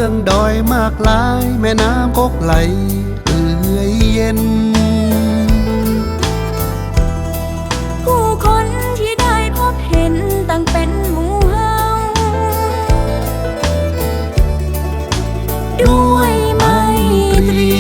อื้องดอยมากลายแม่น้ำกกไหลเอื่อยเย็นผู้คนที่ได้พบเห็นต่างเป็นหมู่เฮาด้วยไมตรี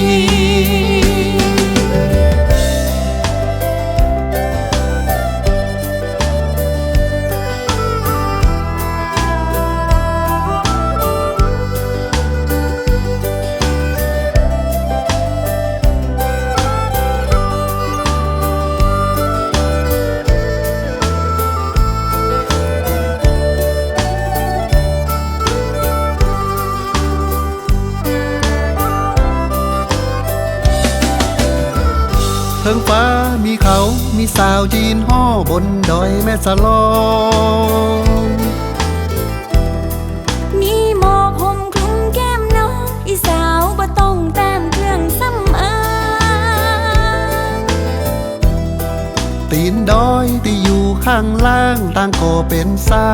เทิงฟ้ามีเขามีสาวจีนห่อบนดอยแม่สลองมีหมอกห่มคลุมแก้มน้องอีสาวบ่ต้องแต้มเครื่องสำอางตีนดอยที่อยู่ข้างล่างต่างก็เป็นสร้า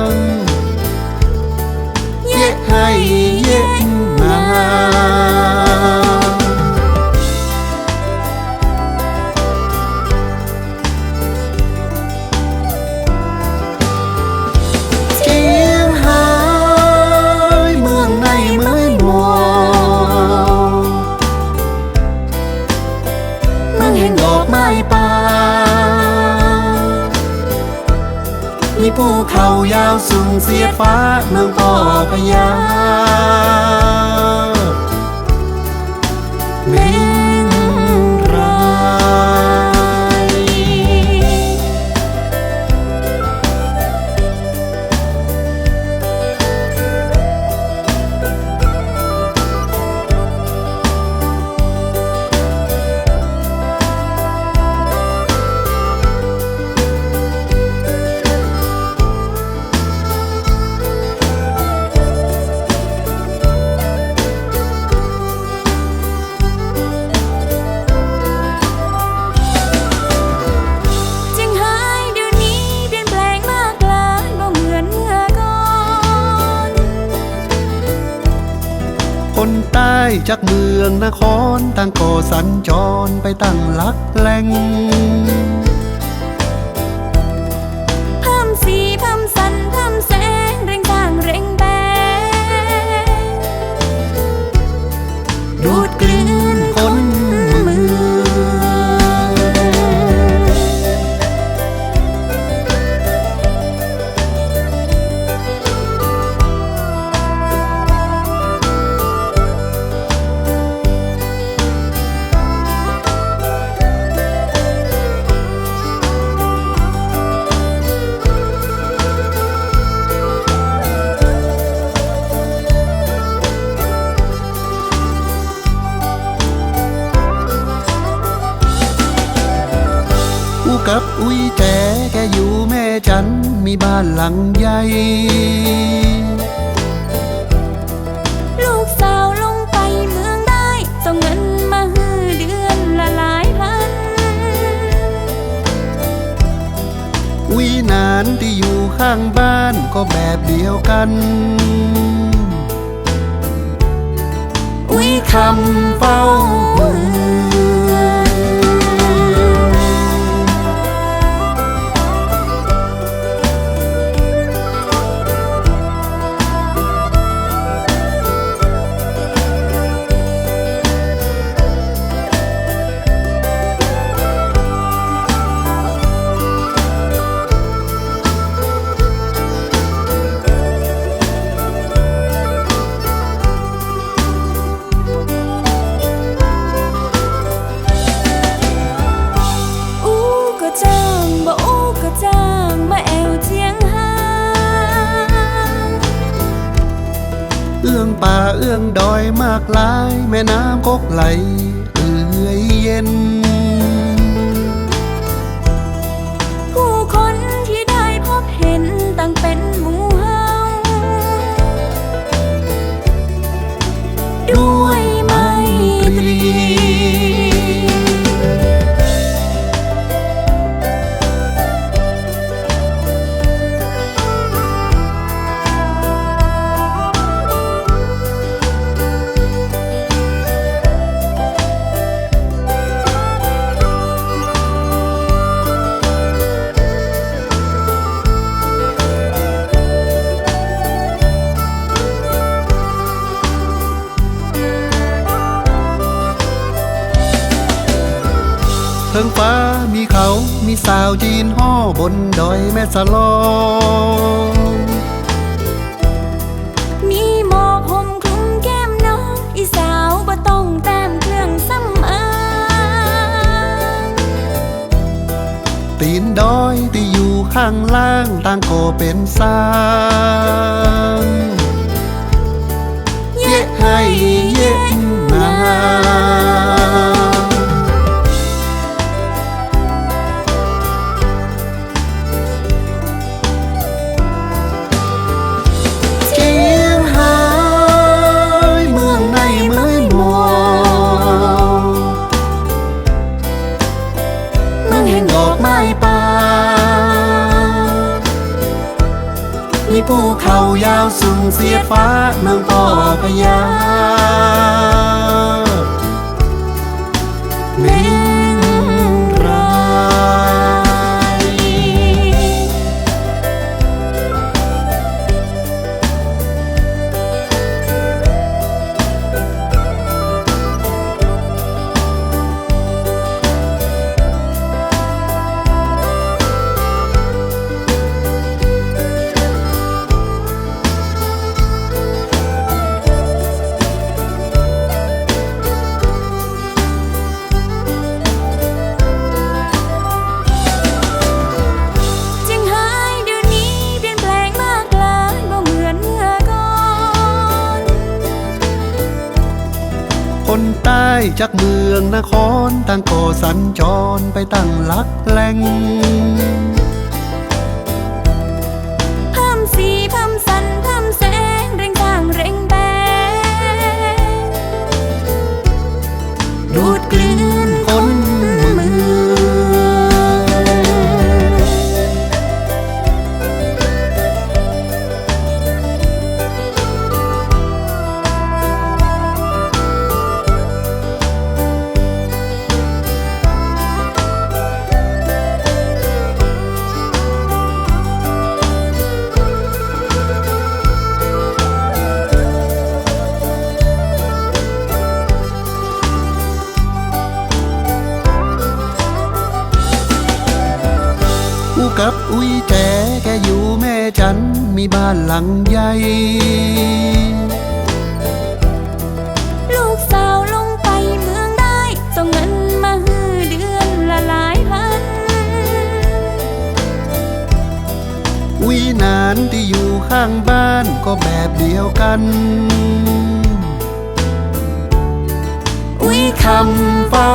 งเย็ดให้เย็ดมามีภูเขายาวสูงเสียดฟ้าเมืองป่อพญาเมงรายคนใต้จากเมืองนครต่างก็สัญจรไปตั้งหลักแหล่งเพิ่มสีเพิ่มสันเพิ่มแสงเร่งสร้างเร่งแบดูดกลืนคนเมืองกับอุ้ยแจแกอยู่แม่จันมีบ้านหลังใหญ่ลูกสาวลงไปเมืองได้ส่งเงินมาฮื้อเดือนละหลายพันอุ้ยนานที่อยู่ข้างบ้านก็แบบเดียวกันอุ้ยคำเฝ้าเอื้องป่าเอื้องดอยมากลายแม่น้ำกกไหลเอื่อยเย็นผู้คนที่ได้พบเห็นต่างเป็นหมู่เฮาด้วยไมตรี เทิงฟ้ามีเขามีสาวจีนห่อบนดอยแม่สลอง มีหมอกห่มคลุมแก้มน้องอีสาวบ่ต้องแต้มเครื่องสำอาง ตีนดอยที่อยู่ข้างล่างต่างก็เป็นสร้างเยะให้เยะนาเจียงไฮ้เมืองในเมืองมองเมืองแห่งดอกไม้ป่ามีภูเขายาวสูงเสียดฟ้าเมืองป่อพญาเมงราย เจียงไฮ้เดี๋ยวนี้เปลี่ยนแปลงมากหลายบ่เหมือนเมื่อก่อน คนใต้จากเมืองนครต่างก็สัญจรไปตั้งหลักแหล่ง เพิ่มสีเพิ่มสันเพิ่มแสงเร่งสร้างเร่งแบงดูดกลืนคนเมือง คู่กับอุ้ยแจแกอยู่แม่จันมีบ้านหลังใหญ่ ลูกสาวลงไปเมืองได้ส่งเงินมาฮือเดือนละหลายพัน อุ้ยนานที่อยู่ข้างบ้านก็แบบเดียวกัน อุ้ยคำเฝ้า